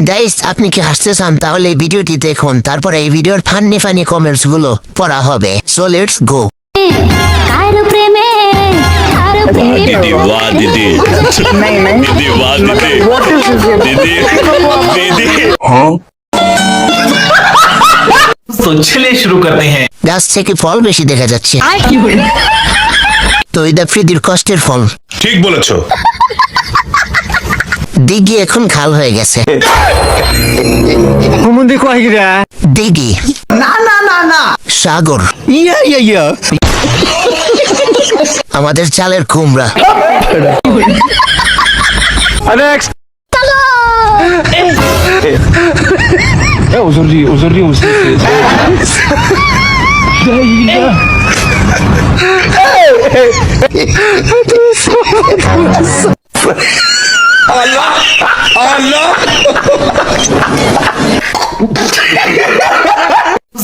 Guys আপনি কি হাসতে চান তাহলে এই ভিডিওটি দেখুন, তারপরে এই ভিডিওর ফানি ফানি কমেন্টস গুলো পড়া হবে। So let's go. दीदी वाह दीदी दीदी वाह दीदी दीदी हाँ तो चलिए शुरू करते हैं। গাছ থেকে ফল বেশি দেখা যাচ্ছে, তো এটা ফ্রিদির কষ্টের ফল। ঠিক বলেছো। দিঘি এখন খাল হয়ে গেছে। দিঘি না না না না সাগর ইয়া আমাদের চালের কুমড়া।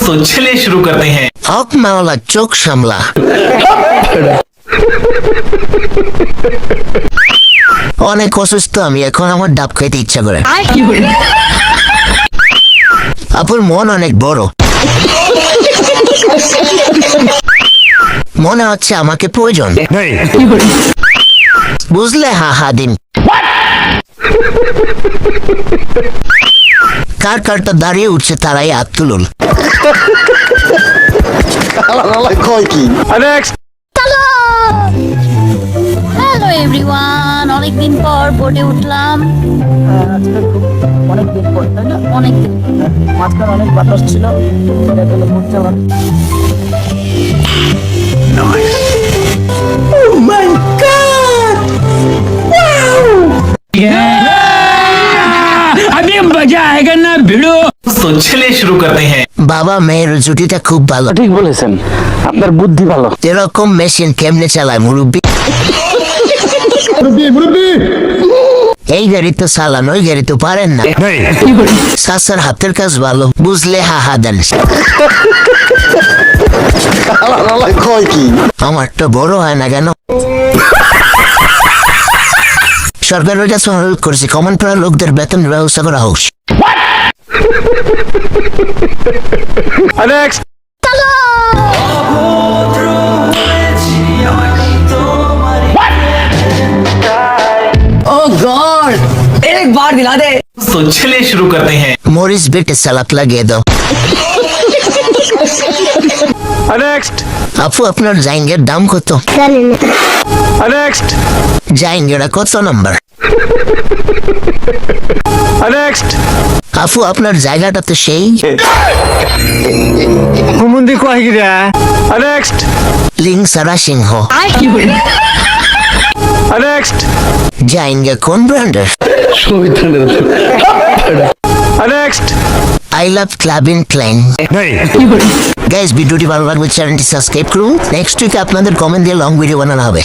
तो चलिए शुरू करते हैं। হক মাওলা চোখ সামলা। অনেক অসুস্থ আমি, এখন আমার ডাব খাইতে ইচ্ছা করে। আপুর মন অনেক বড়, মনে হচ্ছে আমাকে প্রয়োজন। বুঝলে হা হা দিন। কার কারটা দাঁড়িয়ে উঠছে তারাই হাত তুলুন। হ্যালো এভরিওয়ান, অনেকদিন পর বোটে উঠলাম। অনেক দিন পর তাই না? অনেকদিন মাঝখানে অনেক বাতাস ছিল, বোট চালান। अभी मजा आएगा ना भिड़ो। तो चलिए शुरू करते हैं। বাবা মেয়ের জুটিটা খুব ভালো। ঠিক বলেছেন, আপনার বুদ্ধি ভালো। এরকম মেশিন কেমনে চালায় মুরব্বী? এই গাড়ি তো চালান, ওই গাড়ি তো পারেন না। সাসার হাতের কাজ ভালো, বুঝলে হা হা দেন। আমার তো বড় হয় না কেন? সরকারের কাছে অনুরোধ করেছি কমন পাড়ার লোকদের বেতন ব্যবস্থা করা হোক। ओह गॉड, एक बार दिला दे। तो चलिए शुरू करते हैं। মরিচ বেটে সালাদ লাগিয়ে দাও। আপু আপনার জাইঙ্গের দাম কত? জাইঙ্গেরা কত নাম্বার? আপু আপনার জায়গাটা তো সেই লিংসারা সিংহ। জাইঙ্গে কোন ব্র্যান্ডের? I love ক্লাবিন ক্লাইন। গাইস ভিডিওটি ভালো লাগবে চ্যানেলটি সাবস্ক্রাইব করুন। নেক্সট উইকে আপনাদের কমেন্ট দিয়ে লং ভিডিও বানানো হবে।